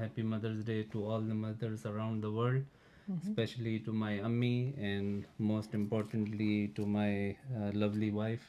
Happy Mother's Day to all the mothers around the world, especially to my ammi and most importantly to my lovely wife,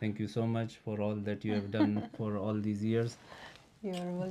Thank you so much for all that you have done for all these years.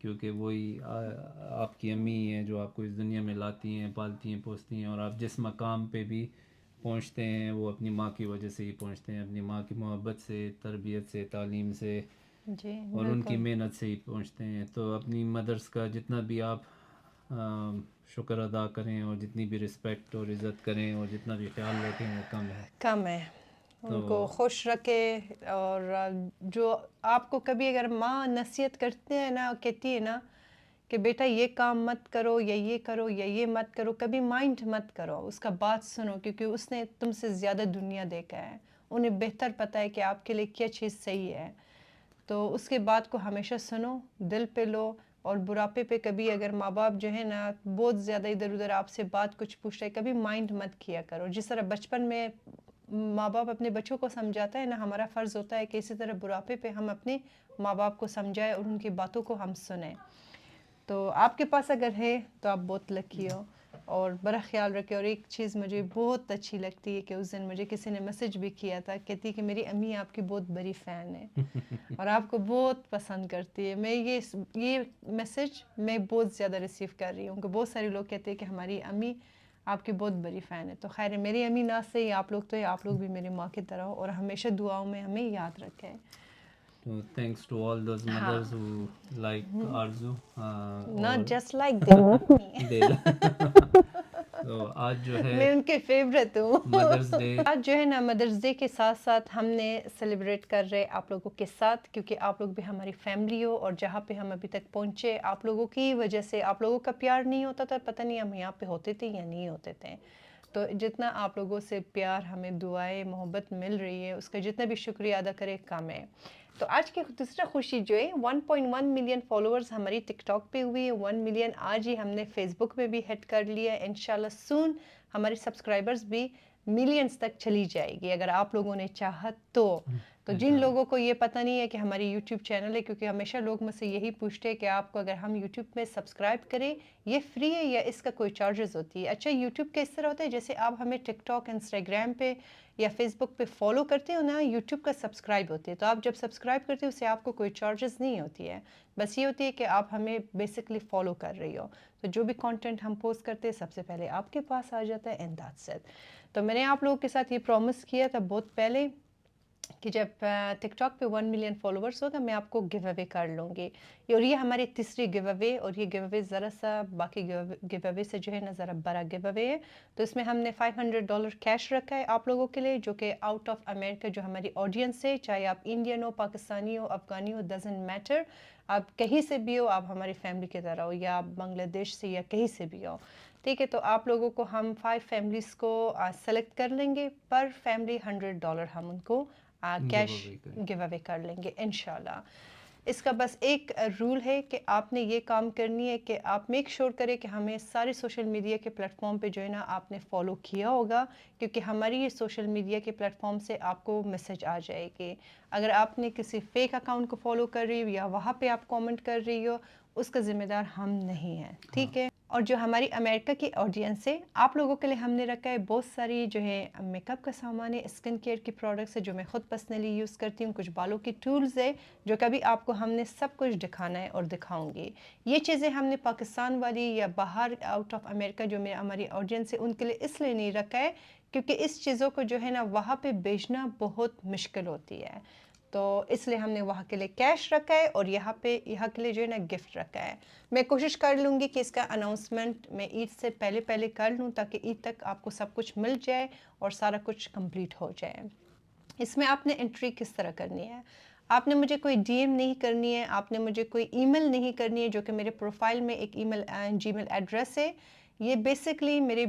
کیونکہ وہی آپ کی امی ہیں جو آپ کو اس دنیا میں لاتی ہیں، پالتی ہیں، پوستی ہیں، اور آپ جس مقام پہ بھی پہنچتے ہیں وہ اپنی ماں کی وجہ سے ہی پہنچتے ہیں، اپنی ماں کی محبت سے، تربیت سے، تعلیم سے جی اور ان کی بالکل. محنت سے ہی پہنچتے ہیں. تو اپنی مدرس کا جتنا بھی آپ شکر ادا کریں اور جتنی بھی رسپیکٹ اور عزت کریں اور جتنا بھی خیال رکھیں وہ کم ہے. کم ہے. ان کو تو خوش رکھے. اور جو آپ کو کبھی اگر ماں نصیحت کرتے ہیں نا، کہتی ہے نا کہ بیٹا یہ کام مت کرو یا یہ کرو یا یہ مت کرو، کبھی مائنڈ مت کرو، اس کا بات سنو، کیونکہ اس نے تم سے زیادہ دنیا دیکھا ہے، انہیں بہتر پتہ ہے کہ آپ کے لیے کیا چیز صحیح ہے. تو اس کے بات کو ہمیشہ سنو، دل پہ لو. اور بڑھاپے پہ کبھی اگر ماں باپ جو ہے نا بہت زیادہ ادھر ادھر آپ سے بات کچھ پوچھ رہے، کبھی مائنڈ مت کیا کرو. جس طرح بچپن میں ماں باپ اپنے بچوں کو سمجھاتا ہے نا، ہمارا فرض ہوتا ہے کہ اسی طرح بڑھاپے پہ ہم اپنے ماں باپ کو سمجھائیں اور ان کی باتوں کو ہم سنیں. تو آپ کے پاس اگر ہے تو آپ بہت لکی ہو اور بڑا خیال رکھے. اور ایک چیز مجھے بہت اچھی لگتی ہے کہ اس دن مجھے کسی نے میسج بھی کیا تھا، کہتی کہ میری امی آپ کی بہت بڑی فین ہے اور آپ کو بہت پسند کرتی ہے. میں یہ میسج میں بہت زیادہ ریسیو کر رہی ہوں کہ بہت سارے لوگ کہتے ہیں کہ ہماری امی آپ کی بہت بڑی فین ہے. تو خیر میری امی نہ سے ہی آپ لوگ تو آپ لوگ بھی میری ماں کی طرح ہو اور ہمیشہ دعاؤں میں ہمیں یاد رکھیں. So thanks to all those ہاں. mothers who like Arzu Not اور just like they love me. دل. تو آج جو ہے میں ان کے فیوریٹ ہوں. مدرس ڈے. آج جو ہے نا مدرس ڈے کے ساتھ ساتھ ہم نے سیلیبریٹ کر رہے آپ لوگوں کے ساتھ، کیونکہ آپ لوگ بھی ہماری فیملی ہو اور جہاں پہ ہم ابھی تک پہنچے آپ لوگوں کی وجہ سے. آپ لوگوں کا پیار نہیں ہوتا تھا پتہ نہیں ہم یہاں پہ ہوتے تھے یا نہیں ہوتے تھے. تو جتنا آپ لوگوں سے پیار، ہمیں دعائیں، محبت مل رہی ہے، اس کا جتنا بھی شکریہ ادا کرے کم ہے. تو آج کی دوسرا خوشی جو ہے 1.1 ملین فالوورز ہماری ٹک ٹاک پہ ہوئی ہے. 1 ملین آج ہی ہم نے فیس بک پہ بھی ہٹ کر لیا ہے. انشاءاللہ سون ہمارے سبسکرائبرز بھی ملینز تک چلی جائے گی اگر آپ لوگوں نے چاہت تو. تو جن لوگوں کو یہ پتہ نہیں ہے کہ ہماری یوٹیوب چینل ہے، کیونکہ ہمیشہ لوگ مجھ سے یہی پوچھتے ہیں کہ آپ کو اگر ہم یوٹیوب میں سبسکرائب کریں یہ فری ہے یا اس کا کوئی چارجز ہوتی ہے. اچھا یوٹیوب کا اس طرح ہوتا ہے جیسے آپ ہمیں ٹک ٹاک، انسٹاگرام پہ یا فیس بک پہ فالو کرتے ہو نا، یوٹیوب کا سبسکرائب ہوتی ہے. تو آپ جب سبسکرائب کرتے ہو اس سے آپ کو کوئی چارجز نہیں ہوتی ہے، بس یہ ہوتی ہے کہ آپ ہمیں بیسکلی فالو کر رہی ہو. تو جو بھی کانٹینٹ ہم پوسٹ کرتے ہیں سب سے پہلے آپ کے پاس آ جاتا ہے. And that's it. تو میں نے آپ لوگوں کے ساتھ یہ پرومس کیا تھا بہت پہلے کہ جب ٹک ٹاک پہ 1 ملین فالوورس ہوگا میں آپ کو گیو اوے کر لوں گی. اور یہ ہماری تیسری گیو اوے، اور یہ گیو اوے ذرا سا باقی گیو اوے سے جو ہے نا ذرا بڑا گیو اوے ہے. تو اس میں ہم نے $500 کیش رکھا ہے آپ لوگوں کے لیے، جو کہ آؤٹ آف امریکہ جو ہماری آڈینس ہے، چاہے آپ Indian who, Pakistani who, Afghani who, doesn't matter, آپ کہیں سے بھی ہو، آپ ہماری فیملی کی طرح ہو، یا آپ بنگلہ دیش سے یا کہیں سے بھی ہو. ٹھیک ہے. تو آپ لوگوں کو ہم 5 فیملیز کو سلیکٹ کر لیں گے، پر فیملی $100 ہم ان کو کیش گیو اوے کر لیں گے انشاءاللہ. اس کا بس ایک رول ہے کہ آپ نے یہ کام کرنی ہے کہ آپ میک شور کریں کہ ہمیں سارے سوشل میڈیا کے پلیٹ فارم پہ جو ہے نا آپ نے فالو کیا ہوگا، کیونکہ ہماری یہ سوشل میڈیا کے پلیٹ فارم سے آپ کو میسج آ جائے گی. اگر آپ نے کسی فیک اکاؤنٹ کو فالو کر رہی ہو یا وہاں پہ آپ کامنٹ کر رہی ہو، اس کا ذمہ دار ہم نہیں ہیں. ٹھیک ہے. اور جو ہماری امریکہ کی آڈینس ہے آپ لوگوں کے لیے ہم نے رکھا ہے بہت ساری جو ہے میک اپ کا سامان ہے، اسکن کیئر کی پروڈکٹس ہے جو میں خود پرسنلی یوز کرتی ہوں، کچھ بالوں کی ٹولز ہے جو کبھی آپ کو ہم نے سب کچھ دکھانا ہے اور دکھاؤں گی. یہ چیزیں ہم نے پاکستان والی یا باہر آؤٹ آف امریکہ جو ہماری آڈینس ہے ان کے لیے اس لیے نہیں رکھا ہے کیونکہ اس چیزوں کو جو ہے نا وہاں پہ بیچنا بہت مشکل ہوتی ہے. تو اس لیے ہم نے وہاں کے لیے کیش رکھا ہے اور یہاں کے لیے جو ہے نا گفٹ رکھا ہے. میں کوشش کر لوں گی کہ اس کا اناؤنسمنٹ میں عید سے پہلے کر لوں تاکہ عید تک آپ کو سب کچھ مل جائے اور سارا کچھ کمپلیٹ ہو جائے. اس میں آپ نے انٹری کس طرح کرنی ہے؟ آپ نے مجھے کوئی ڈی ایم نہیں کرنی ہے، آپ نے مجھے کوئی ای میل نہیں کرنی ہے، جو کہ میرے پروفائل میں ایک جی میل ایڈریس ہے. یہ بیسکلی میرے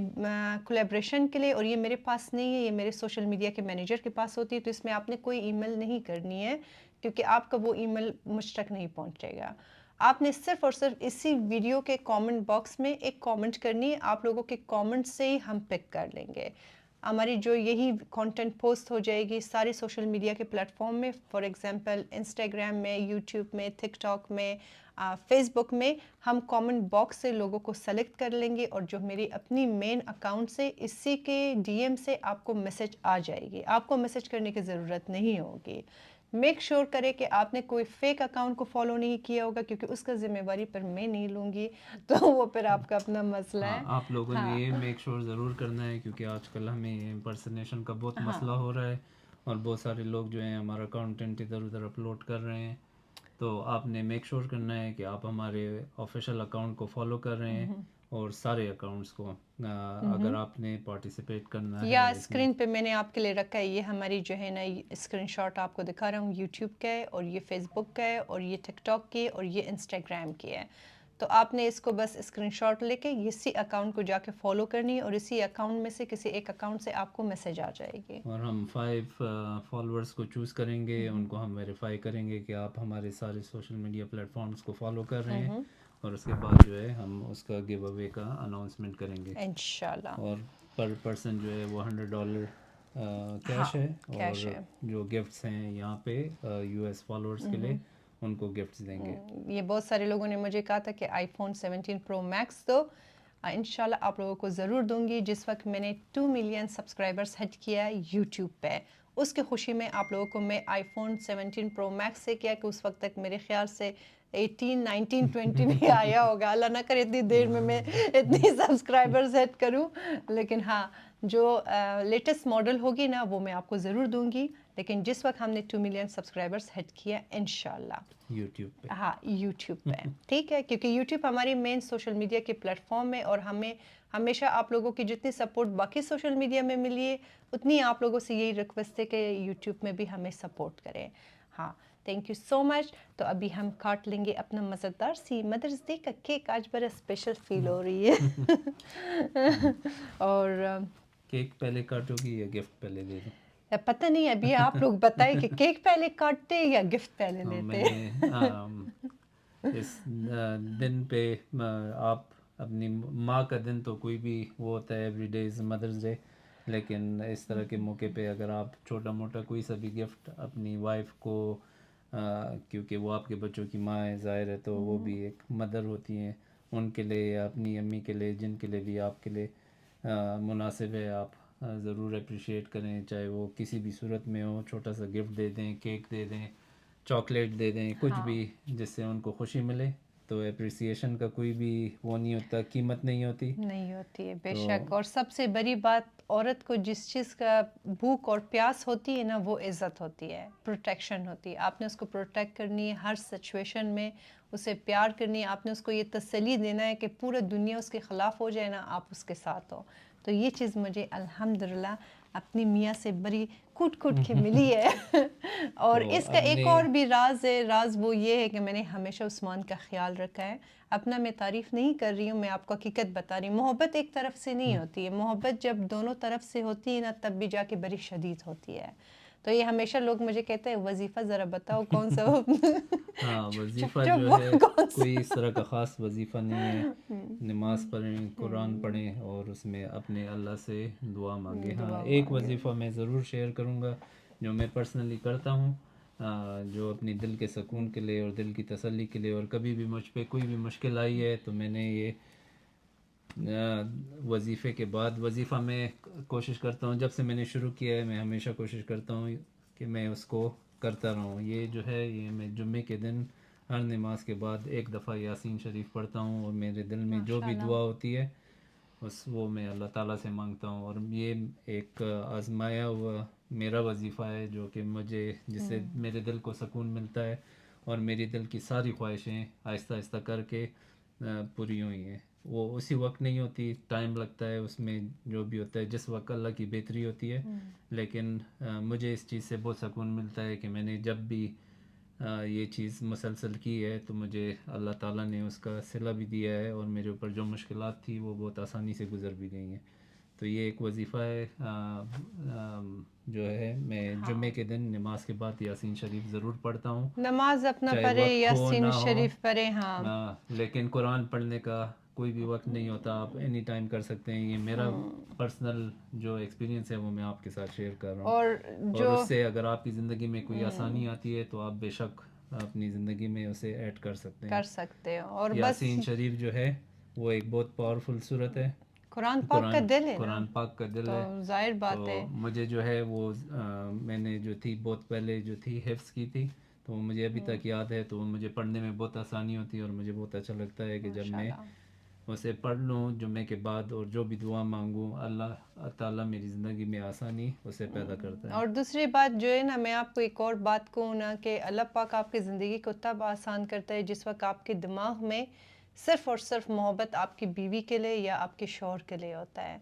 کولیبریشن کے لیے، اور یہ میرے پاس نہیں ہے، یہ میرے سوشل میڈیا کے مینیجر کے پاس ہوتی ہے. تو اس میں آپ نے کوئی ای میل نہیں کرنی ہے کیونکہ آپ کا وہ ای میل مجھ تک نہیں پہنچے گا. آپ نے صرف اور صرف اسی ویڈیو کے کامنٹ باکس میں ایک کامنٹ کرنی ہے. آپ لوگوں کے کامنٹ سے ہی ہم پک کر لیں گے. ہماری جو یہی کانٹینٹ پوسٹ ہو جائے گی سارے سوشل میڈیا کے پلیٹ فارم میں، فار ایگزامپل انسٹاگرام میں، یوٹیوب میں، ٹک ٹاک میں، فیس بک میں، ہم کامنٹ باکس سے لوگوں کو سلیکٹ کر لیں گے اور جو میری اپنی مین اکاؤنٹ سے اسی کے ڈی ایم سے آپ کو میسج آ جائے گی. آپ کو میسج کرنے کی ضرورت نہیں ہوگی. میک شور کرے کہ آپ نے کوئی فیک اکاؤنٹ کو فالو نہیں کیا ہوگا، کیونکہ اس کا ذمہ داری پر میں نہیں لوں گی، تو وہ پھر آپ کا اپنا مسئلہ ہاں ہے. آپ لوگوں نے ہاں یہ میک شور ضرور کرنا ہے، کیونکہ آج کل ہمیں امپرسنیشن کا بہت ہاں مسئلہ ہو رہا ہے، اور بہت سارے لوگ جو ہیں ہمارا کانٹینٹ ادھر ادھر اپلوڈ کر رہے ہیں. تو آپ نے میک شور کرنا ہے کہ آپ ہمارے آفیشیل اکاؤنٹ کو فالو کر رہے ہیں، اور سارے اکاؤنٹس کو اگر آپ نے پارٹیسپیٹ کرنا یا ہے اس میں. اسکرین پہ میں نے آپ کے لیے رکھا ہے، یہ ہماری جو ہے نا اسکرین شاٹ آپ کو دکھا رہا ہوں، یوٹیوب کا ہے، اور یہ فیس بک کا ہے، اور یہ ٹک ٹاک کی، اور یہ انسٹاگرام کی ہے. تو آپ نے اس کو بس اسکرین شاٹ لے کے اسی اکاؤنٹ کو جا کے فالو کرنی ہے، اور اسی اکاؤنٹ میں سے کسی ایک اکاؤنٹ سے آپ کو میسج آ جائے گی. اور ہم 5 فالوورس کو چوز کریں گے، ان کو ہم ویریفائی کریں گے کہ آپ ہمارے سارے سوشل میڈیا پلیٹ فارمس کو فالو کر رہے ہیں، اور اس کے بعد جو ہے ہم اس کا گیو اوے کا اناؤنسمنٹ کریں گے. انشاءاللہ. اور پر پرسن جو ہے وہ $100 ہاں کیش ہے، کیش اور ہے. جو گفٹس ہیں یہاں پہ US فالوورس کے لیے ان کو گفٹس دیں گے. یہ بہت سارے لوگوں نے مجھے کہا تھا کہ آئی فون 17 پرو میکس دو، انشاءاللہ آپ لوگوں کو ضرور دوں گی. جس وقت میں نے 2 ملین سبسکرائبرز ہٹ کیا ہے یوٹیوب پہ، اس کی خوشی میں آپ لوگوں کو میں آئی فون 17 پرو میکس سے کیا کہ اس وقت تک میرے خیال سے 18 19 20 بھی آیا ہوگا. اللہ نہ کرے اتنی دیر میں اتنی سبسکرائبرز ہٹ کروں، لیکن ہاں جو لیٹسٹ ماڈل ہوگی نا وہ میں آپ کو ضرور دوں گی. لیکن جس وقت ہم نے 2 ملین سبسکرائبرز ہٹ کیا انشاءاللہ یوٹیوب پہ. ہاں یوٹیوب پہ، ٹھیک ہے، کیونکہ یوٹیوب ہماری مین سوشل میڈیا کی پلیٹ فارم ہے، اور ہمیں ہمیشہ آپ لوگوں کی جتنی سپورٹ باقی سوشل میڈیا میں ملی ہے اتنی آپ لوگوں سے یہی ریکویسٹ ہے کہ یوٹیوب میں بھی ہمیں سپورٹ کریں. ہاں تھینک یو سو مچ. تو ابھی ہم کاٹ لیں گے اپنا مزیدار سی مدرس ڈے کا کیک. آج بڑا اسپیشل فیل ہو رہی ہے. اور کیک پہلے کاٹو گی یا گفٹ پہلے دے دوں؟ پتہ نہیں، ابھی آپ لوگ بتائیں کہ کیک پہلے کاٹتے یا گفٹ پہلے میں لیتے. نے اس دن پہ آپ اپنی ماں کا دن تو کوئی بھی وہ ہوتا ہے، ایوری ڈے از مدرس ڈے، لیکن اس طرح کے موقع پہ اگر آپ چھوٹا موٹا کوئی سا بھی گفٹ اپنی وائف کو، کیونکہ وہ آپ کے بچوں کی ماں ہے ظاہر ہے، تو وہ بھی ایک مدر ہوتی ہیں، ان کے لیے یا اپنی امی کے لیے، جن کے لیے بھی آپ کے لیے مناسب ہے، آپ ضرور اپریشیٹ کریں، چاہے وہ کسی بھی صورت میں ہو. چھوٹا سا گفٹ دے دیں، کیک دے دیں، چاکلیٹ دے دیں، کچھ ہاں بھی جس سے ان کو خوشی ملے. تو اپریسیشن کا کوئی بھی وہ نہیں ہوتا، قیمت نہیں ہوتی. نہیں ہوتی ہے بے تو شک. اور سب سے بڑی بات، عورت کو جس چیز کا بھوک اور پیاس ہوتی ہے نا وہ عزت ہوتی ہے، پروٹیکشن ہوتی ہے. آپ نے اس کو پروٹیکٹ کرنی ہے ہر سچویشن میں، اسے پیار کرنی ہے. آپ نے اس کو یہ تسلی دینا ہے کہ پورا دنیا اس کے خلاف ہو جائے نا آپ اس کے ساتھ ہو. تو یہ چیز مجھے الحمدللہ اپنی میاں سے بڑی کوٹ کوٹ کے ملی ہے. اور تو اس کا اب ایک نے اور بھی راز ہے. راز وہ یہ ہے کہ میں نے ہمیشہ عثمان کا خیال رکھا ہے. اپنا میں تعریف نہیں کر رہی ہوں، میں آپ کو حقیقت بتا رہی ہوں. محبت ایک طرف سے نہیں ہوتی ہے، محبت جب دونوں طرف سے ہوتی ہے نا تب بھی جا کے بڑی شدید ہوتی ہے. تو یہ ہمیشہ لوگ مجھے کہتے ہیں وظیفہ ذرا بتاؤ کون سا ہو. ہاں چپ وظیفہ چپ جو وہ ہے کون سا. کوئی اس طرح کا خاص وظیفہ نہیں ہے. نماز پڑھیں، قرآن پڑھیں، اور اس میں اپنے اللہ سے دعا مانگیں. ہاں دعا ایک مانگے. وظیفہ میں ضرور شیئر کروں گا جو میں پرسنلی کرتا ہوں، جو اپنی دل کے سکون کے لیے اور دل کی تسلی کے لیے. اور کبھی بھی مجھ پہ کوئی بھی مشکل آئی ہے تو میں نے یہ وظیفے کے بعد، وظیفہ میں کوشش کرتا ہوں جب سے میں نے شروع کیا ہے، میں ہمیشہ کوشش کرتا ہوں کہ میں اس کو کرتا رہوں. یہ جو ہے یہ میں جمعے کے دن ہر نماز کے بعد ایک دفعہ یاسین شریف پڑھتا ہوں، اور میرے دل میں جو بھی ماشاءاللہ. دعا ہوتی ہے بس وہ میں اللہ تعالیٰ سے مانگتا ہوں. اور یہ ایک آزمایا ہوا میرا وظیفہ ہے جو کہ مجھے، جس سے میرے دل کو سکون ملتا ہے، اور میری دل کی ساری خواہشیں آہستہ آہستہ کر کے پوری ہوئی ہیں. وہ اسی وقت نہیں ہوتی، ٹائم لگتا ہے اس میں، جو بھی ہوتا ہے جس وقت اللہ کی بہتری ہوتی ہے. لیکن مجھے اس چیز سے بہت سکون ملتا ہے کہ میں نے جب بھی یہ چیز مسلسل کی ہے تو مجھے اللہ تعالیٰ نے اس کا صلہ بھی دیا ہے، اور میرے اوپر جو مشکلات تھی وہ بہت آسانی سے گزر بھی گئی ہیں. تو یہ ایک وظیفہ ہے جو ہے میں جمعے کے دن نماز کے بعد یاسین شریف ضرور پڑھتا ہوں، نماز اپنا چاہے پڑھے، وقت ہو یاسین نہ ہو. شریف پڑھے. ہاں لیکن قرآن پڑھنے کا کوئی بھی وقت نہیں ہوتا، آپ اینی ٹائم کر سکتے ہیں. یہ میرا پرسنل جو ایکسپیرینس ہے وہ میں آپ کے ساتھ شیئر کر رہا ہوں. اور اور جو اس سے اگر آپ کی زندگی میں کوئی آسانی آتی ہے تو آپ بے شک اپنی زندگی میں اسے ایڈ کر سکتے ہیں. کر سکتے ہو. اور بس یاسین شریف جو ہے وہ ایک بہت پاورفل صورت ہے. قرآن پاک کا دل ہے نا، قرآن پاک کا دل ہے، تو ظاہر بات تو ہے مجھے جو ہے وہ میں نے جو تھی بہت پہلے جو تھی حفظ کی تھی، تو وہ مجھے ابھی تک یاد ہے، تو وہ مجھے پڑھنے میں بہت آسانی ہوتی ہے اور مجھے بہت اچھا لگتا ہے کہ جب میں اسے پڑھ لوں جمعے کے بعد اور جو بھی دعا مانگوں اللہ تعالیٰ میری زندگی میں آسانی اسے پیدا کرتا ہے۔ اور دوسری بات جو ہے نا، میں آپ کو ایک اور بات کہوں نا کہ اللہ پاک آپ کی زندگی کو تب آسان کرتا ہے جس وقت آپ کے دماغ میں صرف اور صرف محبت آپ کی بیوی کے لیے یا آپ کے شوہر کے لیے ہوتا ہے۔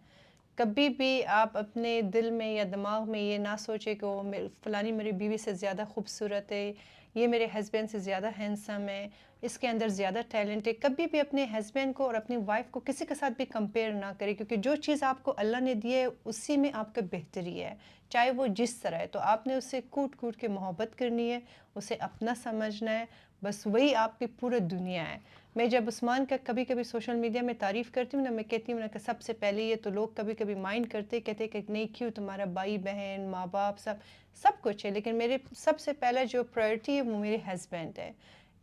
کبھی بھی آپ اپنے دل میں یا دماغ میں یہ نہ سوچے کہ وہ فلانی میری بیوی سے زیادہ خوبصورت ہے، یہ میرے ہسبینڈ سے زیادہ ہینسم ہے، اس کے اندر زیادہ ٹیلنٹ ہے۔ کبھی بھی اپنے ہسبینڈ کو اور اپنی وائف کو کسی کے ساتھ بھی کمپیئر نہ کرے، کیونکہ جو چیز آپ کو اللہ نے دی ہے اسی میں آپ کا بہتری ہے، چاہے وہ جس طرح ہے۔ تو آپ نے اس سے کوٹ کوٹ کے محبت کرنی ہے، اسے اپنا سمجھنا ہے، بس وہی آپ کی پورا دنیا ہے۔ میں جب عثمان کا کبھی کبھی سوشل میڈیا میں تعریف کرتی ہوں نا، میں کہتی ہوں نا کہ سب سے پہلے یہ تو لوگ کبھی کبھی مائنڈ کرتے کہتے کہ نہیں کیوں، تمہارا بھائی بہن ماں باپ سب کچھ ہے، لیکن میرے سب سے پہلا جو پرائرٹی ہے وہ میرے ہسبینڈ ہے،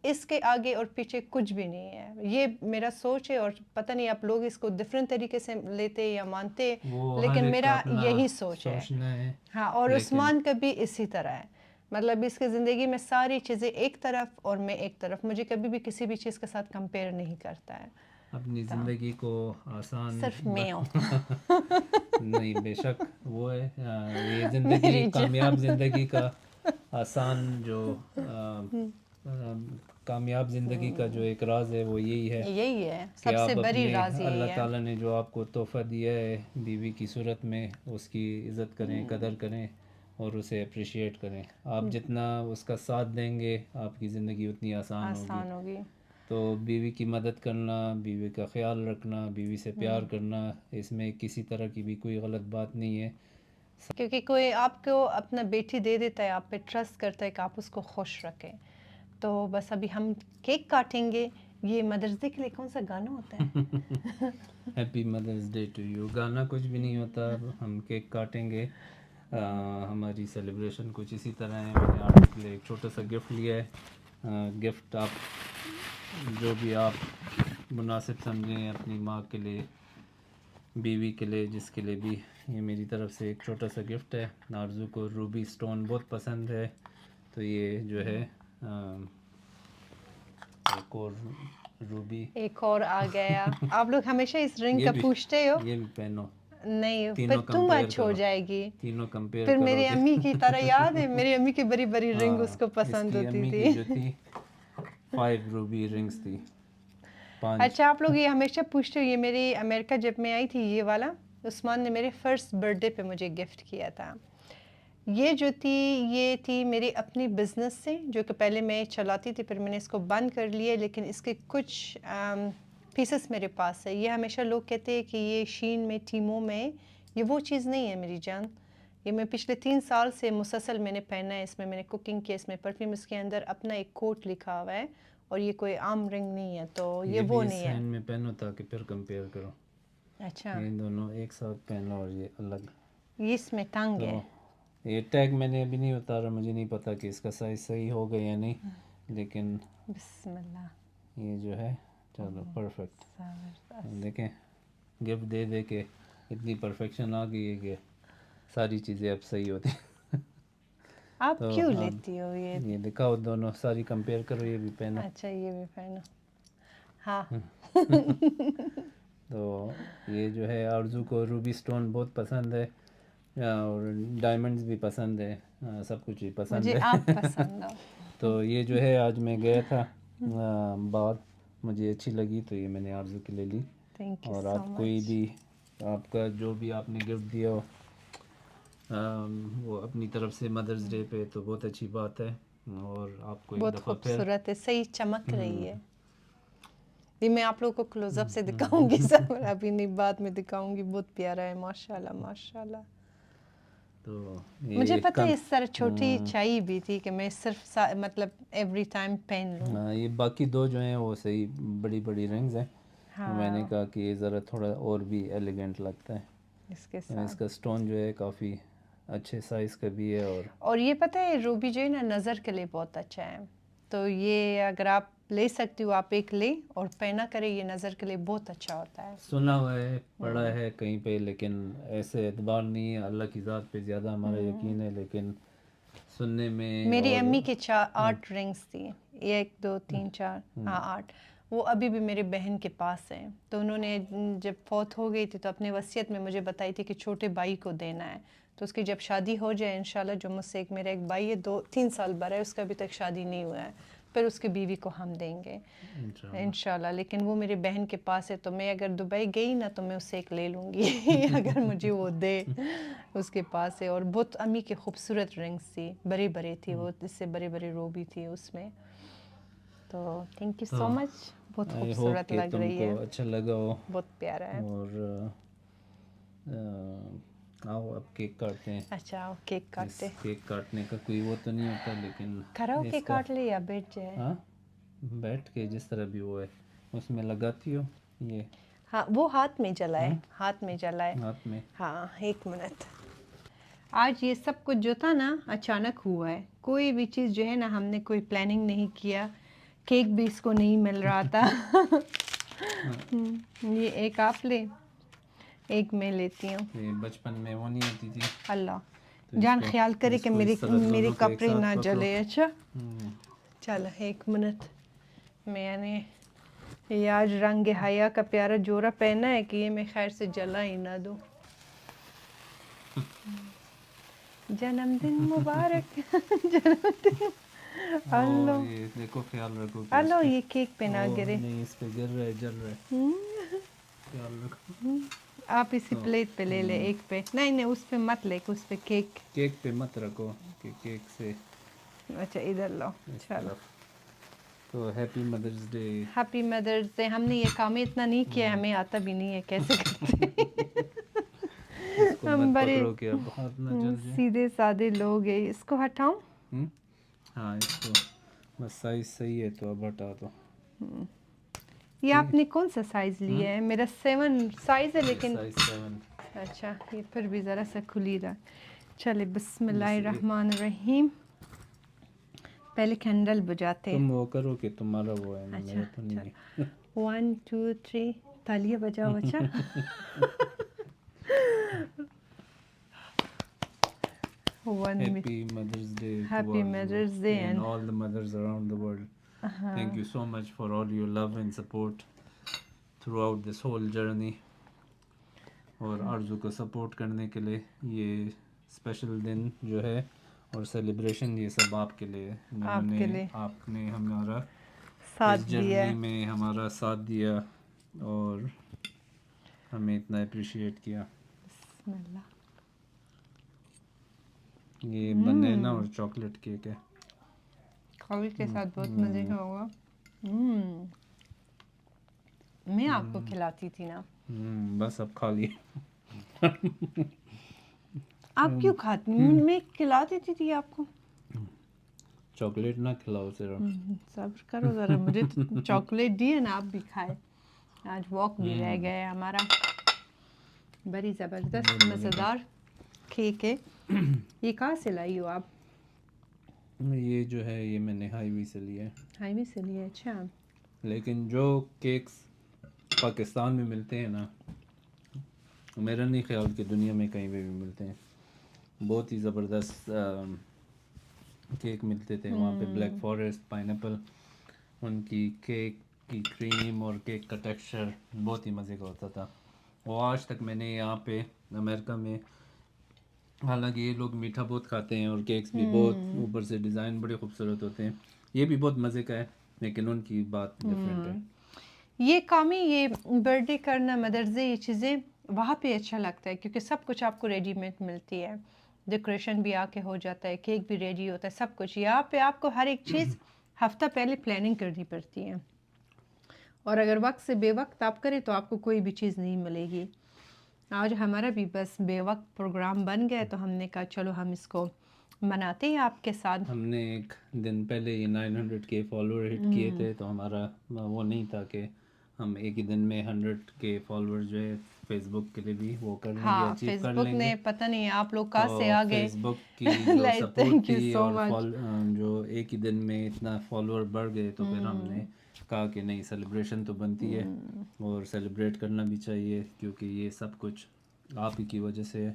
اس کے آگے اور پیچھے کچھ بھی نہیں ہے۔ یہ میرا سوچ ہے، اور پتہ نہیں آپ لوگ اس کو ڈفرینٹ طریقے سے لیتے یا مانتے، وہ ہر لیکن ایک کا میرا اپنا یہی سوچ ہے۔ سوچنا ہے، ہاں، اور لیکن عثمان کا بھی اسی طرح ہے، مطلب اس کی زندگی میں ساری چیزیں ایک طرف اور میں ایک طرف، مجھے کبھی بھی کسی بھی چیز کے ساتھ کمپیئر نہیں کرتا ہے۔ اپنی زندگی کو آسان صرف میں ہوں نہیں، بے شک وہ ہے یہ زندگی، کامیاب زندگی کا آسان جو کامیاب زندگی کا جو ایک راز ہے وہ یہی ہے یہی ہے کہ سب سے آپ بڑی اپنے راز اللہ یہی ہے۔ تعالیٰ نے جو آپ کو تحفہ دیا ہے بیوی کی صورت میں، اس کی عزت کریں، قدر کریں اور اسے اپریشیٹ کریں۔ آپ جتنا اس کا ساتھ دیں گے آپ کی زندگی اتنی آسان ہوگی۔ تو بیوی کی مدد کرنا، بیوی کا خیال رکھنا، بیوی سے پیار کرنا، اس میں کسی طرح کی بھی کوئی غلط بات نہیں ہے۔ کیونکہ کوئی آپ کو اپنا بیٹی دے دیتا ہے، آپ پہ ٹرسٹ کرتا ہے کہ آپ اس کو خوش رکھیں، تو بس ابھی ہم کیک کاٹیں گے۔ یہ مدرس ڈے کے لیے کون سا گانا ہوتا ہے؟ ہیپی مدرس ڈے ٹو یو۔ گانا کچھ بھی نہیں ہوتا، ہم کیک کاٹیں گے۔ ہماری سیلیبریشن کچھ اسی طرح ہے۔ میں نے آپ کے لیے ایک چھوٹا سا گفٹ لیا ہے۔ گفٹ آپ جو بھی آپ مناسب سمجھیں اپنی ماں کے لیے، بیوی کے لیے، جس کے لیے بھی، یہ میری طرف سے ایک چھوٹا سا گفٹ ہے۔ آرزو کو روبی سٹون بہت پسند ہے، تو یہ جو ہے ایک اور روبی، ایک اور آ گیا۔ آپ لوگ ہمیشہ اس رنگ یہ کا بھی پوچھتے ہو؟ یہ بھی پہنو، نہیں، پھر تینوں تم کمپیئر اچھ ہو کرو، جائے گی۔ تینوں کمپیئر پھر کرو میری گے۔ امی کی طرح یاد ہے، میری امی کی بڑی بڑی رنگ اس کو اس پسند کی ہوتی امی تھی۔ کی جو تھی 5 روبی رنگز تھی، 5۔ اچھا، آپ لوگ یہ ہمیشہ پوچھتے ہو، یہ میری امریکہ جب میں آئی تھی، یہ والا عثمان نے میرے فرسٹ برتھ ڈے پہ مجھے گفٹ کیا تھا۔ یہ جو تھی، یہ تھی میری اپنی بزنس سے، جو کہ پہلے میں چلاتی تھی، پھر میں نے اس کو بند کر لیا، لیکن اس کے کچھ پیسز میرے پاس ہے۔ یہ ہمیشہ لوگ کہتے ہیں کہ یہ شین میں، ٹیموں میں، یہ وہ چیز نہیں ہے میری جان۔ یہ میں پچھلے 3 سال سے مسلسل میں نے پہنا ہے، اس میں میں نے کوکنگ کی، اس میں پرفیوم، اس کے اندر اپنا ایک کوٹ لکھا ہوا ہے، اور یہ کوئی عام رنگ نہیں ہے، تو یہ بھی وہ اس نہیں ہے۔ ہینڈ میں پہنو تاکہ پھر کمپیئر کرو۔ اچھا، یہ دونوں ایک ساتھ پہنو اور یہ الگ۔ یہ اس میں تنگ ہے۔ تو یہ ٹیگ میں نے ابھی نہیں اتارا، مجھے نہیں پتا کہ اس کا سائز صحیح ہوگا یا نہیں، لیکن بسم اللہ، یہ جو ہے چلو پرفیکٹ۔ زبردست۔ دیکھیں گفٹ دے دے کے اتنی پرفیکشن آ گئی ہے کہ ساری چیزیں اب صحیح ہوتی ہیں۔ آپ تو کیوں اب لیتی ہو یہ؟ یہ دکھاؤ، دونوں ساری کمپیئر کرو، یہ بھی پہنو۔ اچھا، یہ بھی پہنو، ہاں۔ تو یہ جو ہے آرزو کو روبی سٹون بہت پسند ہے، اور ڈائمنڈز بھی پسند ہے، سب کچھ ہی پسند مجھے ہے۔ آپ پسند ہو۔ تو یہ جو ہے آج میں گیا تھا باہر، مجھے اچھی لگی تو یہ میں نے آرزو کے لیے لی۔ تھینک یو اور سو آپ کوئی مچ۔ بھی، آپ کا جو بھی آپ نے گفٹ دیا ہو وہ اپنی طرف سے مدرس ڈے پہ، تو بہت اچھی بات ہے، اور آپ کو ایک بہت دفعہ پھر خوبصورت ہے، صحیح چمک رہی ہے۔ یہ میں آپ لوگوں کو کلوز اپ سے دکھاؤں گی سب، ابھی نہیں، بعد میں دکھاؤں گی۔ بہت پیارا ہے، ماشاء اللہ ماشاء اللہ۔ تو مجھے یہ پتہ ہے اس طرح چھوٹی چاہیے بھی تھی کہ میں صرف مطلب ایوری ٹائم پہن لوں۔ یہ باقی 2 جو ہیں وہ صحیح بڑی بڑی رنگز ہیں، میں نے ہاں، کہا کہ یہ ذرا تھوڑا اور بھی ایلیگنٹ لگتا ہے۔ اس کے اس ساتھ۔ کا سٹون جو ہے کافی اچھے سائز کا بھی ہے، اور یہ پتہ ہے روبی جو ہے نا، نظر کے لیے بہت اچھا ہے، تو یہ اگر آپ لے سکتی ہوں آپ ایک لیں اور پہنا کریں, یہ نظر کے لیے بہت اچھا ہوتا ہے. سنا ہوا ہے, پڑھا ہے کہیں پہ, لیکن ایسے اعتبار نہیں ہے. اللہ کی ذات پہ زیادہ ہمارا یقین ہے, لیکن سننے میں. میری اور امی کے 8 رنگس تھی, 1 2 3 4 ہاں 8, وہ ابھی بھی میرے بہن کے پاس ہیں. تو انہوں نے جب فوت ہو گئی تھی تو اپنے وصیت میں مجھے بتائی تھی کہ چھوٹے بھائی کو دینا ہے. تو اس کی جب شادی ہو جائے انشاءاللہ, جو مجھ سے میرا ایک بھائی ہے 2-3 سال بڑا ہے, اس کا ابھی تک شادی نہیں ہوا ہے, پھر اس کی بیوی کو ہم دیں گے انشاءاللہ. لیکن وہ میری بہن کے پاس ہے, تو میں اگر دبئی گئی نا تو میں اس سے ایک لے لوں گی اگر مجھے وہ دے, اس کے پاس ہے. اور بہت امی کے خوبصورت رنگس تھی, بڑے بڑے تھی وہ, اس سے بڑے بڑے روبی تھی اس میں. تو تھینک یو سو مچ, بہت آئی ہوپ خوبصورت کہ لگ تم رہی کو ہے, اچھا لگا ہو. بہت پیارا ہے. اور آؤ اب کیک کاٹتے ہیں. اچھا کیک اس کاٹتے, کیک کاٹنے کا کوئی وہ تو نہیں ہوتا, لیکن کھڑا ہو کے اس کا کاٹ لے یا بیٹھ جائے. ہاں بیٹھ کے جس طرح بھی وہ ہے اس میں لگاتی ہو یہ. ہاں وہ ہاتھ میں جلائے, ہاتھ میں جلائے. ہاتھ میں. ہاں 1 منٹ. آج یہ سب کچھ جو تھا نا اچانک ہوا ہے, کوئی بھی چیز جو ہے نا ہم نے کوئی پلاننگ نہیں کیا. کیک بھی اس کو نہیں مل رہا تھا. یہ ایک آپ لے, ایک میں لیتی ہوں. یہ بچپن میں وہ نہیں ہوتی تھی. اللہ تو جان خیال کرے کہ اس طرح میرے دونوں کو ایک کپڑے ساتھ نہ پکڑو. جلے. اچھا چل 1 منٹ. میں نے یہ آج رنگ حیا کا پیارا جوڑا پہنا ہے کہ یہ میں خیر سے جلا ہی نہ دوں. جنم دن مبارک. جنم دن. اور یہ دیکھو خیال رکھو کہ اس ہلو پہ یہ کیک پہ نہ گرے. نہیں, اس پہ گر رہا ہے, جل رہا ہے, خیال رکھو. آپ اسی پلیٹ پہ لے لے, ایک پہ نہیں اس پہ مت لے, اس پہ کیک پہ مت رکھو کہ کیک سے. اچھا ادھر لو. اس طرف. تو ہیپی مدرس ڈے. ہیپی مدرس ڈے. ہم نے یہ کام اتنا نہیں کیا, ہمیں آتا بھی نہیں ہے کیسے کرتے. اس کو ہم مت بڑے پکڑو کہ اب ہاتھ نہ جل جائے. سیدھے سادے لوگ ہیں. اس کو ہٹاؤں. ہاں اس کو بس سائز صحیح ہے تو اب ہٹا دو. یہ آپ نے کون سا سائز لیا ہے؟ میرا 7 سائز ہے, لیکن سائز 7. اچھا یہ پھر بھی ذرا سا کھلی رہا. چلے بسم اللہ الرحمن الرحیم. پہلے کینڈل بجاتے. تم وہ کرو کہ تمہارا وہ ہے, اچھا میرا تو نہیں ہے. 1 2 3 تالیاں بجاؤ. اچھا Happy Mother's Day to Happy all Mother's you Day and all the mothers around the world. Thank you so much for all your love and support throughout this whole journey. اور آرزو کو سپورٹ کرنے کے لیے یہ special دن جو ہے اور سیلیبریشن یہ سب آپ کے لیے, آپ نے ہمارا اس جرنی میں ہمارا ساتھ دیا اور ہمیں اتنا اپریشیٹ کیا. بسم اللہ. یہ بنانا اور چاکلیٹ کیک ہے. کھاوی کے ساتھ بہت مزے کا ہوگا. میں آپ کو کھلاتی تھی نا. بس اب کھا لیے. آپ کیوں کھاتی؟ میں کھلاتی تھی آپ کو. چاکلیٹ نہ کھلاؤ صرف. صبر کرو ذرا, مجھے تو چاکلیٹ دی ہے نا, آپ بھی کھائے. آج واک بھی رہ گیا ہمارا. بڑی زبردست مزیدار کیک ہے. یہ کہاں سے لائی ہو آپ؟ یہ جو ہے یہ میں نے ہائی وے سے لیا ہے. ہائی وے سے لیا. اچھا. لیکن جو کیکس پاکستان میں ملتے ہیں نا, میرا نہیں خیال کہ دنیا میں کہیں پہ بھی ملتے ہیں. بہت ہی زبردست کیک ملتے تھے وہاں پہ. بلیک فارسٹ, پائن ایپل, ان کی کیک کی کریم اور کیک کا ٹیکسچر بہت ہی مزے کا ہوتا تھا. وہ آج تک میں نے یہاں پہ امریکہ میں, حالانکہ یہ لوگ میٹھا بہت کھاتے ہیں اور کیکس بھی بہت, اوپر سے ڈیزائن بڑے خوبصورت ہوتے ہیں, یہ بھی بہت مزے کا ہے, لیکن ان کی بات ڈفرینٹ ہے. یہ کام ہی, یہ برتھ ڈے کرنا, مدرس ڈے, یہ چیزیں وہاں پہ اچھا لگتا ہے کیونکہ سب کچھ آپ کو ریڈی میڈ ملتی ہے. ڈیکوریشن بھی آ کے ہو جاتا ہے, کیک بھی ریڈی ہوتا ہے, سب کچھ. یہاں پہ آپ کو ہر ایک چیز ہفتہ پہلے پلاننگ کرنی پڑتی ہے, اور اگر وقت سے بے وقت آپ کریں تو آپ کو کوئی بھی چیز نہیں ملے گی. آج ہمارا بھی بس بے وقت پروگرام بن گیا, تو ہم نے کہا چلو ہم اس کو مناتے ہیں آپ کے ساتھ. ہم نے ایک دن پہلے یہ 900 کے فالوور ہٹ کیے تھے, تو ہمارا وہ نہیں تھا کہ ہم ایک ہی دن میں 100K فالوور جو ہے فیس بک کے لیے بھی وہ کر لیں گے، ہاں اچیو فیس کر بک لیں گے. نے پتہ نہیں آپ لوگ کہاں سے تو آ گئے. فیس بک کی جو لائک سپورٹ تھینک یو تھی سو اور مچ. جو ایک ہی دن میں اتنا فالوور بڑھ گئے تو پھر ہم نے کہا کہ نہیں سیلیبریشن تو بنتی ہے اور سیلیبریٹ کرنا بھی چاہیے، کیونکہ یہ سب کچھ آپ ہی کی وجہ سے.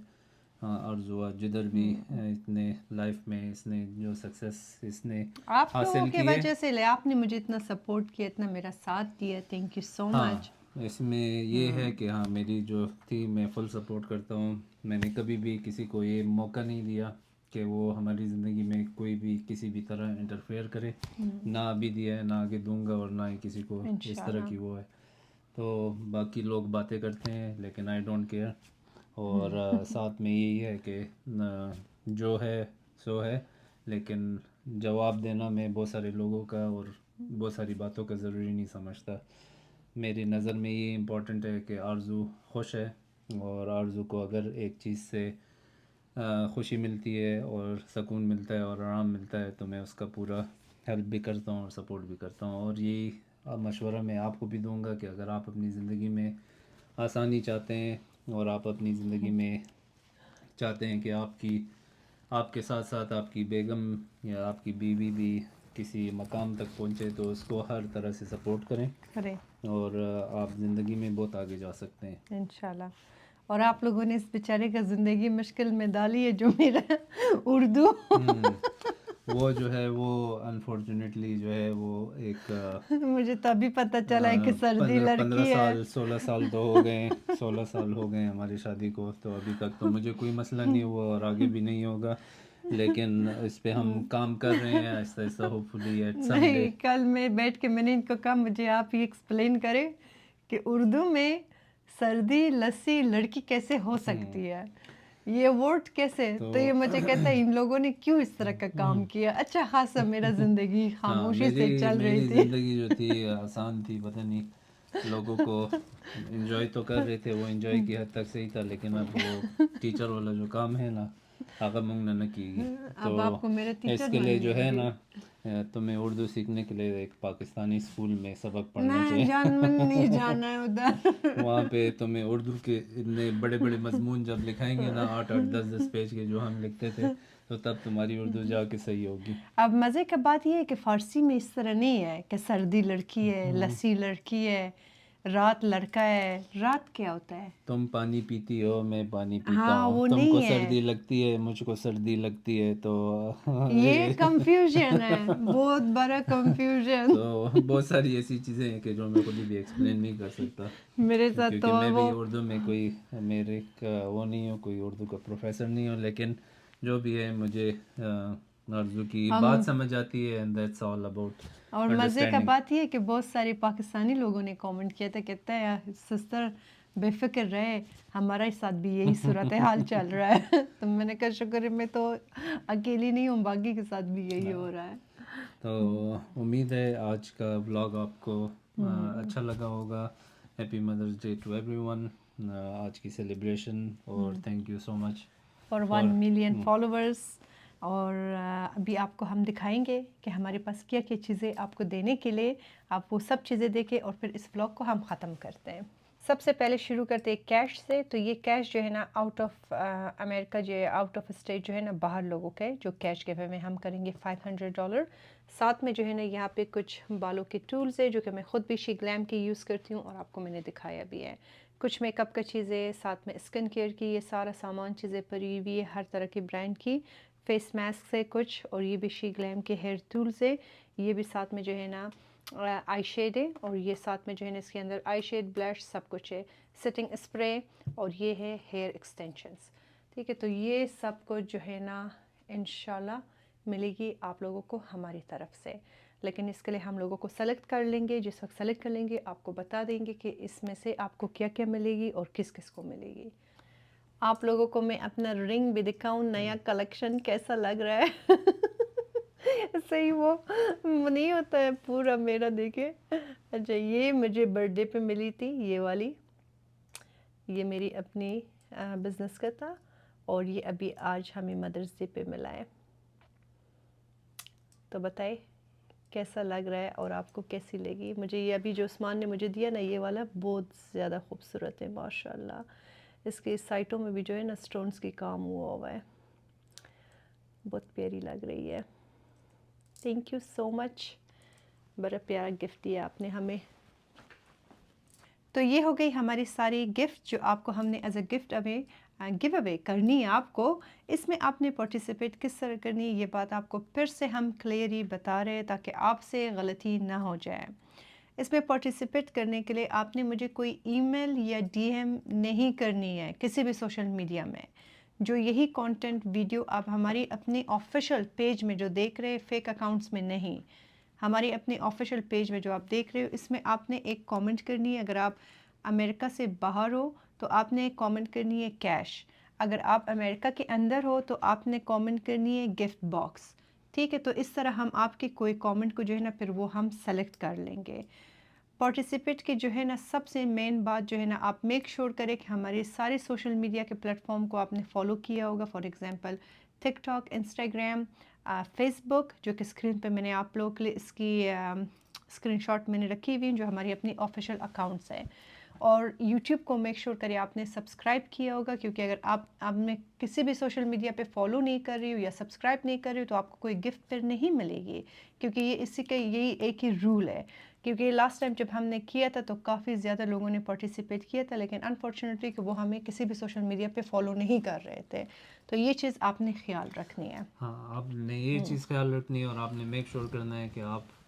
آرزو جدھر بھی اتنے لائف میں اس نے جو سکسیس اس نے آپ لوگوں حاصل کی کی ہے. وجہ سے آپ نے مجھے اتنا سپورٹ کیا، اتنا میرا ساتھ دیا. تھینک یو سو ہاں مچ. اس میں یہ ہے کہ ہاں میری جو تھی میں فل سپورٹ کرتا ہوں. میں نے کبھی بھی کسی کو یہ موقع نہیں دیا کہ وہ ہماری زندگی میں کوئی بھی کسی بھی طرح انٹرفیئر کرے، نہ ابھی دیا ہے، نہ آگے دوں گا، اور نہ ہی کسی کو اس طرح کی وہ ہے. تو باقی لوگ باتیں کرتے ہیں لیکن آئی ڈونٹ کیئر. اور ساتھ میں یہی ہے کہ جو ہے سو ہے، لیکن جواب دینا میں بہت سارے لوگوں کا اور بہت ساری باتوں کا ضروری نہیں سمجھتا. میری نظر میں یہ امپورٹنٹ ہے کہ آرزو خوش ہے، اور آرزو کو اگر ایک چیز سے خوشی ملتی ہے اور سکون ملتا ہے اور آرام ملتا ہے تو میں اس کا پورا ہیلپ بھی کرتا ہوں اور سپورٹ بھی کرتا ہوں. اور یہی مشورہ میں آپ کو بھی دوں گا کہ اگر آپ اپنی زندگی میں آسانی چاہتے ہیں اور آپ اپنی زندگی میں چاہتے ہیں کہ آپ کے ساتھ ساتھ آپ کی بیگم یا آپ کی بیوی بھی کسی مقام تک پہنچے تو اس کو ہر طرح سے سپورٹ کریں، اور آپ زندگی میں بہت آگے جا سکتے ہیں انشاءاللہ. اور آپ لوگوں نے اس بیچارے کا زندگی مشکل میں ڈالی ہے، جو میرا اردو وہ جو ہے وہ انفارچونیٹلی جو ہے وہ ایک مجھے تبھی پتہ چلا ہے کہ سردی 15 لڑکی ہے. سال 16 سال تو ہو گئے، 16 سال ہو گئے ہماری شادی کو، تو ابھی تک تو مجھے کوئی مسئلہ نہیں ہوا اور آگے بھی نہیں ہوگا. لیکن اس پہ ہم کام کر رہے ہیں آہستہ آہستہ، hopefully at some day. نہیں، کل میں بیٹھ کے میں نے ان کو کہا مجھے آپ یہ ایکسپلین کریں کہ اردو میں سردی لسی لڑکی کیسے ہو سکتی ہے، یہ ورڈ کیسے. تو یہ مجھے کہتا ہے ان لوگوں نے کیوں اس طرح کا کام کیا. اچھا خاصا میرا زندگی ہاں خاموشی سے چل رہی میری تھی. زندگی جو تھی آسان تھی، پتہ نہیں لوگوں کو انجوائے تو کر رہے تھے، وہ انجوائے کی حد تک صحیح تھا، لیکن اب وہ ٹیچر والا جو کام ہے نا آگا منگنا نہ کی گی. تو اب آپ کو میرا اس ٹیچر کے لیے بننی جو ہے ہوگی. نا تمہیں اردو سیکھنے کے لیے ایک پاکستانی اسکول میں سبق پڑھنا میں چاہیے. نہیں جانا ہے ادھر. وہاں پہ تمہیں اردو کے اتنے بڑے بڑے مضمون جب لکھائیں گے نا 8-8 10-10 پیج کے جو ہم لکھتے تھے، تو تب تمہاری اردو جا کے صحیح ہوگی. اب مزے کا بات یہ ہے کہ فارسی میں اس طرح نہیں ہے کہ سردی لڑکی ہے، لسی لڑکی ہے، رات لڑکا ہے. رات کیا ہوتا ہے؟ تم پانی پیتی ہو، میں پانی پیتا ہاں ہوں، وہ تم کو نہیں ہے. سردی لگتی ہے، مجھ کو سردی لگتی ہے. تو یہ کنفیوژن ہے، بہت بڑا کنفیوژن. تو بہت ساری ایسی چیزیں ہیں کہ جو میں خود بھی ایکسپلین نہیں کر سکتا، میرے ساتھ کیونکہ تو میں بھی وہ اردو میں کوئی میرے کا وہ نہیں ہوں، کوئی اردو کا پروفیسر نہیں ہوں. لیکن جو بھی ہے مجھے آرزو کی بات سمجھ آتی ہے، اینڈ دیٹس آل اباؤٹ اور مزے کا انڈرسٹینڈنگ. بات یہ ہے کہ بہت سارے پاکستانی لوگوں نے کامنٹ کیا تھا، کہتا ہے سسٹر بے فکر رہے، ہمارے ساتھ بھی یہی صورتحال چل رہا ہے. تو میں نے کہا شکر ہے میں تو اکیلی نہیں ہوں، باقی کے ساتھ بھی یہی ہو رہا ہے. تو امید ہے آج کا ولاگ آپ کو اچھا لگا ہوگا. ہیپی مدرس ڈے ٹو ایوری ون آج کی سیلیبریشن، اور thank you so much for 1 million followers. اور ابھی آپ کو ہم دکھائیں گے کہ ہمارے پاس کیا کیا چیزیں آپ کو دینے کے لیے، آپ وہ سب چیزیں دیکھیں اور پھر اس ولاگ کو ہم ختم کرتے ہیں. سب سے پہلے شروع کرتے ہیں کیش سے. تو یہ کیش جو ہے نا آؤٹ آف امریکہ، جو ہے آؤٹ آف اسٹیٹ جو ہے نا باہر لوگوں کے جو کیش گیو میں ہم کریں گے $500. ساتھ میں جو ہے نا یہاں پہ کچھ بالوں کے ٹولز ہے جو کہ میں خود بھی شی گلیم کے یوز کرتی ہوں اور آپ کو میں نے دکھایا بھی ہے. کچھ میک اپ کا چیزیں، ساتھ میں اسکن کیئر کی یہ سارا سامان چیزیں پڑی ہوئی ہے ہر طرح کے برانڈ کی. فیس ماسک سے کچھ، اور یہ بھی شی گلیم کے ہیئر ٹولز ہے. یہ بھی ساتھ میں جو ہے نا آئی شیڈ ہے، اور یہ ساتھ میں جو ہے نا اس کے اندر آئی شیڈ بلش سب کچھ ہے. سیٹنگ اسپرے، اور یہ ہے ہیئر ایکسٹینشنز. ٹھیک ہے، تو یہ سب کچھ جو ہے نا انشاءاللہ ملے گی آپ لوگوں کو ہماری طرف سے. لیکن اس کے لیے ہم لوگوں کو سلیکٹ کر لیں گے. جس وقت سلیکٹ کر لیں گے آپ کو بتا دیں گے کہ اس میں سے آپ کو کیا کیا ملے گی اور کس کس کو ملے گی. آپ لوگوں کو میں اپنا رنگ بھی دکھاؤں، نیا کلیکشن کیسا لگ رہا ہے. صحیح وہ نہیں ہوتا ہے پورا میرا، دیکھیں. اچھا یہ مجھے برتھ ڈے پہ ملی تھی یہ والی، یہ میری اپنی بزنس کا تھا، اور یہ ابھی آج ہمیں مدرس ڈے پہ ملا ہے. تو بتائے کیسا لگ رہا ہے اور آپ کو کیسی لگی. مجھے یہ ابھی جو عثمان نے مجھے دیا نا یہ والا بہت زیادہ خوبصورت ہے ماشاء اللہ. اس کے سائٹوں میں بھی جو ہے نا سٹونز کی کام ہوا ہے, بہت پیاری لگ رہی ہے. تھینک یو سو مچ, بڑا پیارا گفٹ دیا آپ نے ہمیں. تو یہ ہو گئی ہماری ساری گفٹ جو آپ کو ہم نے ایز اے گفٹ ابھی گو اوے کرنی ہے آپ کو. اس میں آپ نے پارٹیسپیٹ کس طرح کرنی ہے یہ بات آپ کو پھر سے ہم کلیئرلی بتا رہے ہیں تاکہ آپ سے غلطی نہ ہو جائے. اس میں پارٹیسپیٹ کرنے کے لیے آپ نے مجھے کوئی ای میل یا ڈی ایم نہیں کرنی ہے کسی بھی سوشل میڈیا میں. جو یہی کانٹینٹ ویڈیو آپ ہماری اپنی آفیشیل پیج میں جو دیکھ رہے فیک اکاؤنٹس میں نہیں, ہماری اپنی آفیشیل پیج میں جو آپ دیکھ رہے ہو اس میں آپ نے ایک کامنٹ کرنی ہے. اگر آپ امریکہ سے باہر ہو تو آپ نے کامنٹ کرنی ہے کیش. اگر آپ امریکہ کے اندر ہو تو آپ نے کامنٹ کرنی ہے گفٹ باکس. ٹھیک ہے, تو اس طرح ہم آپ کے کوئی کامنٹ کو جو ہے نا پھر وہ ہم سلیکٹ کر لیں گے. پارٹیسپیٹ کی جو ہے نا سب سے مین بات جو ہے نا آپ میک شور کریں کہ ہمارے سارے سوشل میڈیا کے پلیٹ فارم کو آپ نے فالو کیا ہوگا. For example TikTok, Instagram, Facebook, جو کہ اسکرین پہ میں نے آپ لوگوں کے لیے اس کی اسکرین شاٹ میں نے رکھی ہوئی جو ہماری اپنی آفیشیل اکاؤنٹس ہیں. اور یوٹیوب کو میک شور کرے آپ نے سبسکرائب کیا ہوگا, کیونکہ اگر آپ میں کسی بھی سوشل میڈیا پہ فالو نہیں کر رہی ہو یا سبسکرائب نہیں کر رہی ہو تو آپ کو کوئی گفٹ پھر نہیں ملے گی, کیونکہ یہ اسی کا یہی ایک ہی رول ہے. کیونکہ لاسٹ ٹائم جب ہم نے کیا تھا تو کافی زیادہ لوگوں نے پارٹیسپیٹ کیا تھا, لیکن انفارچونیٹلی کہ وہ ہمیں کسی بھی سوشل میڈیا پہ فالو نہیں کر رہے تھے. تو یہ چیز آپ نے خیال رکھنی ہے. ہاں, آپ نے یہ چیز خیال رکھنی ہے اور آپ نے میک شور کرنا ہے کہ آپ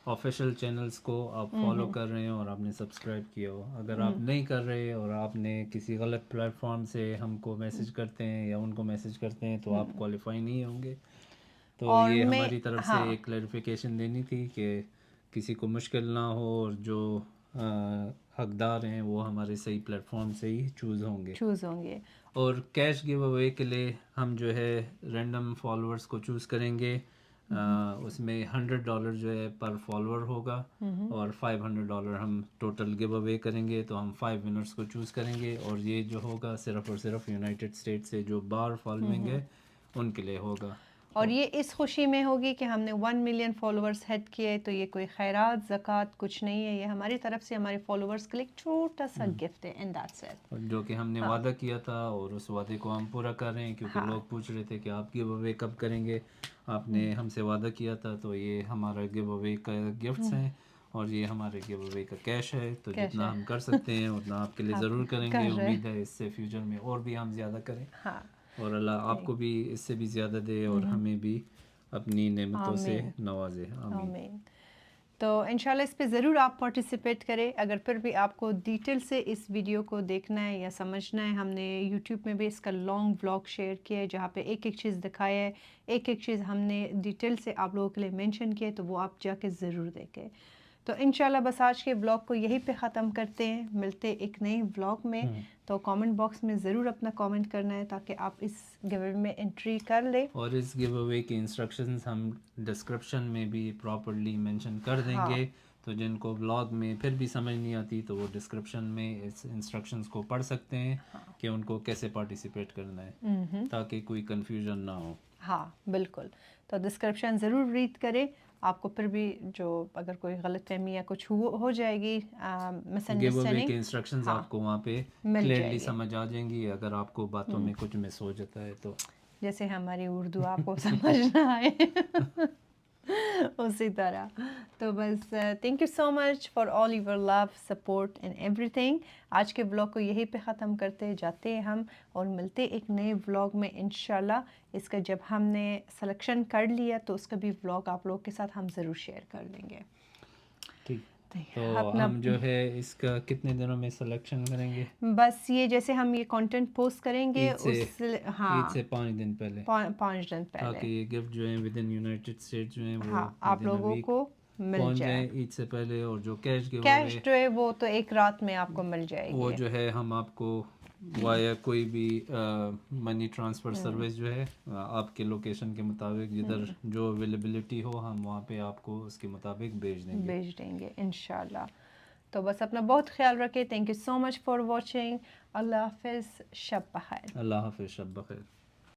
آفیشیل چینلز کو آپ فالو کر رہے ہیں اور آپ نے سبسکرائب کیا ہو. اگر آپ نہیں کر رہے اور آپ نے کسی غلط پلیٹ فارم سے ہم کو میسج کرتے ہیں یا ان کو میسج کرتے ہیں تو آپ کوالیفائی نہیں ہوں گے. تو اور یہ میں ہماری طرف سے ایک کلیریفیکیشن دینی تھی کہ کسی کو مشکل نہ ہو اور جو حقدار ہیں وہ ہمارے صحیح پلیٹ فارم سے ہی چوز ہوں گے. اور کیش گیو اوے کے لیے ہم جو ہے رینڈم فالوورس کو چوز کریں گے. اس میں $100 جو ہے پر فالوور ہوگا اور $500 ہم ٹوٹل گیو اوے کریں گے. تو ہم 5 ونرس کو چوز کریں گے اور یہ جو ہوگا صرف اور صرف یونائٹڈ اسٹیٹ سے جو بار فالوئنگ ہے ان کے لیے ہوگا. اور یہ اس خوشی میں ہوگی کہ ہم نے 1 ملین فالوورز ہیڈ کیے. تو یہ کوئی خیرات زکوٰۃ کچھ نہیں ہے, یہ ہماری طرف سے ہمارے فالوورز کے لیے ایک چھوٹا سا گفٹ ہے, اینڈ دیٹس اٹ. جو کہ ہم نے وعدہ کیا تھا اور اس وعدے کو ہم پورا کر رہے ہیں, کیونکہ لوگ پوچھ رہے تھے کہ آپ گیو اوے کب کریں گے. آپ نے ہم سے وعدہ کیا تھا, تو یہ ہمارا گیو اوے کا گفٹس ہیں اور یہ ہمارے گیو اوے کا کیش ہے. تو جتنا ہم کر سکتے ہیں اتنا آپ کے لیے ضرور کریں گے. امید ہے اس سے فیوچر میں اور بھی ہم زیادہ کریں اور اللہ آپ کو بھی اس سے بھی زیادہ دے اور ہمیں بھی اپنی نعمتوں سے نوازے. آمین. تو انشاءاللہ اس پہ ضرور آپ پارٹیسپیٹ کریں. اگر پھر بھی آپ کو ڈیٹیل سے اس ویڈیو کو دیکھنا ہے یا سمجھنا ہے, ہم نے یوٹیوب میں بھی اس کا لانگ ولاگ شیئر کیا ہے جہاں پہ ایک ایک چیز دکھایا ہے, ایک ایک چیز ہم نے ڈیٹیل سے آپ لوگوں کے لیے مینشن کیا ہے, تو وہ آپ جا کے ضرور دیکھیں. تو انشاءاللہ بس آج کے ولاگ کو یہیں پہ ختم کرتے ہیں. ملتے ایک نئے ولاگ میں. تو کامنٹ باکس میں ضرور اپنا کامنٹ کرنا ہے تاکہ آپ اس گیو اوے میں انٹری کر لیں. اور اس گیو اوے کی انسٹرکشنز ہم ڈسکرپشن میں بھی پراپرلی مینشن کر دیں گے. تو جن کو ولاگ میں پھر بھی سمجھ نہیں آتی تو وہ ڈسکرپشن میں اس انسٹرکشنز کو پڑھ سکتے ہیں کہ ان کو کیسے پارٹیسپیٹ کرنا ہے, تاکہ کوئی کنفیوژن نہ ہو. ہاں بالکل. تو ڈسکرپشن ضرور ریڈ کریں. آپ کو پھر بھی جو اگر کوئی غلط فہمی یا کچھ ہو جائے گی مس گیو اوے انڈرسٹینڈنگ, کے انسٹرکشنز آپ کو وہاں پہ کلیئرلی سمجھ آ جائیں گی. اگر آپ کو باتوں میں کچھ مس ہو جاتا ہے تو جیسے ہماری اردو آپ کو سمجھ نہ آئے اسی طرح. تو بس thank you so much for all your love, support and ایوری تھنگ. آج کے بلاگ کو یہیں پہ ختم کرتے جاتے ہیں ہم اور ملتے ایک نئے ولاگ میں انشاءاللہ. اس کا جب ہم نے سلیکشن کر لیا تو اس کا بھی ولاگ آپ لوگ کے ساتھ ہم ضرور شیئر کر لیں گے. ٹھیک. تو ہم جو ہے اس کا کتنے دنوں میں سلیکشن کریں گے؟ بس یہ جیسے ہم یہ کانٹینٹ پوسٹ کریں گے عید سے 5 دن پہلے, 5 دن پہلے, تاکہ یہ گفٹ جو ہیں ود ان یونائٹڈ اسٹیٹ جو ہیں وہ آپ لوگوں کو مل پہنچ جائے جائیں عید سے پہلے. اور جو کیش گیو کیش اوے جو ہے وہ تو ایک رات میں آپ کو مل جائے گی. وہ جو ہے ہم آپ کو وایا کوئی بھی منی ٹرانسفر سروس جو ہے آپ کے لوکیشن کے مطابق جدھر جو اویلیبلٹی ہو ہم وہاں پہ آپ کو اس کے مطابق بھیج دیں گے انشاءاللہ. تو بس اپنا بہت خیال رکھیں. Thank you so much for watching. اللہ حافظ, شب بخیر. اللہ حافظ, شب بخیر.